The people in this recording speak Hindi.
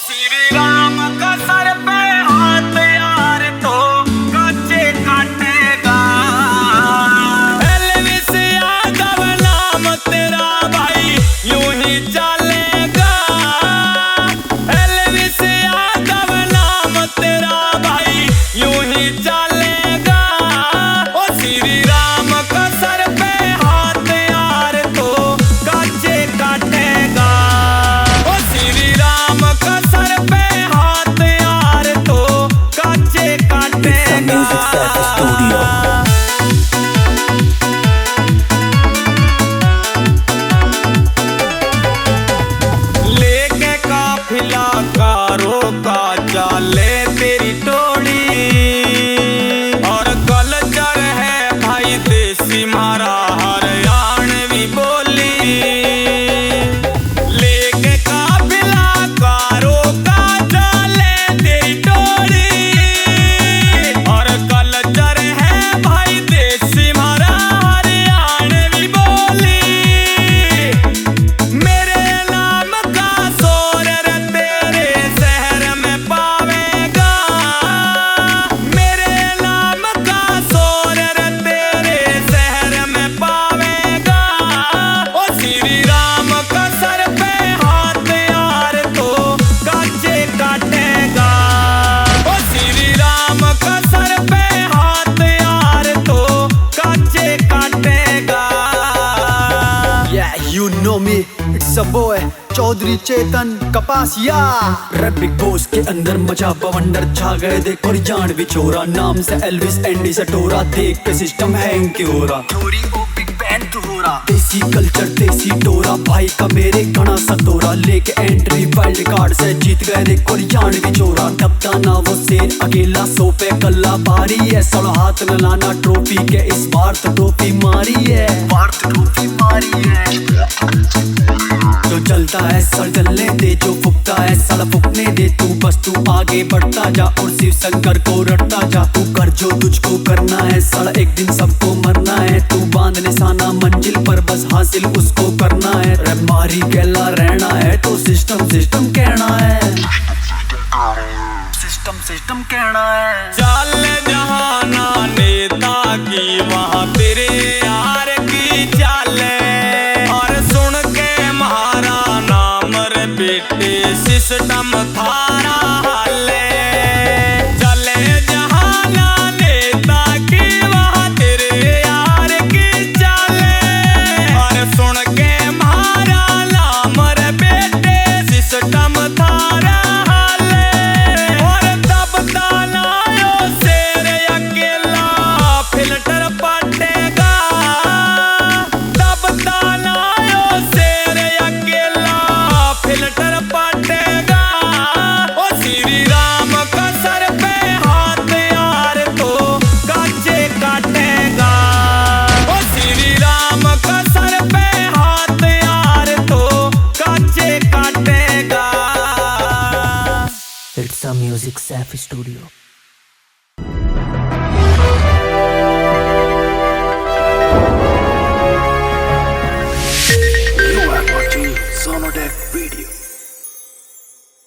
श्री राम का सर पे हाथ यार तो कच्चे काटेगा। एल्विस यादव नाम तेरा भाई यूं ही चलेगा। एल्विस यादव नाम तेरा भाई यूं ही चलेगा। ओ श्री राम का सर पे हाथ यार तो कच्चे काटेगा। ओ श्री राम का सर पे हाथ यार तो कच्चे काटेगा। लेके काफिला कारों का चाले तेरी टोली और कल्चर है भाई देसी मारा हरियाणवी बोली। लेके काफिला कारों का चाले तेरी टोली और कल्चर है भाई देसी मारा हरियाणवी बोली। मेरे नाम का शोर तेरे शहर में पावेगा। मेरे नाम का शोर तेरे शहर में पावेगा। ओ श्री राम का सर पे हाथ यार तो कच्चे काटेगा। ओ श्री राम का सर पे हाथ यार तो कच्चे काटेगा। Yeah, you know me, it's a boy, Chaudhary Chetan Kapasiya. Rap Bigg Boss के अंदर मचा बवंडर छा गए देख और जान बिछोरा। नाम से एल्विस एंडी सटोरा, देख के सिस्टम हैंग क्यों हो रहा। चोरी को बिग बैंड तो हो रहा। देसी कल्चर देसी टोरा, भाई का मेरे घना सतोरा। लेके एंट्री वाइल्ड कार्ड से जीत गए देख और जान बिछोरा। दबता ना वो शेर अकेला, सो पे कल्ला भारी है। सड़ो हाथ में लाना ट्रॉफी के, इस बार तो ट्रॉफी मारी है। बार तो ट्रॉफी मारी है। जो चलता है सड़ चलने दे, जो फुकता है सड़ फुकने दे। तू बस तू आगे बढ़ता जा और शिव शंकर को रटता जा। तू कर जो तुझको करना है, सड़ एक दिन सबको मरना है। तू बांध निशाना मंजिल पर, बस हासिल उसको करना है। रे मारी गैला रहना है तो सिस्टम सिस्टम कहना है। सिस्टम सिस्टम कहना है। चल जहाना नेता की वहाँ तेरे यार की चाले और सुन के महारा नाम रे बेटे सिस्टम थारा हाले। चले जहाना नेता की वहाँ तेरे यार की चाले और सुन के महारा नाम रे बेटे सिस्टम थारा हाले। और दबता ना यो शेर अकेला फिल्टर पटेगा। दबता ना यो शेर अकेला फिल्टर पटेगा। ओ श्री राम का सर पे हाथ यार तो कच्चे काटेगा। ओ श्री राम का सर पे हाथ यार तो कच्चे काटेगा। It's a music safe studio.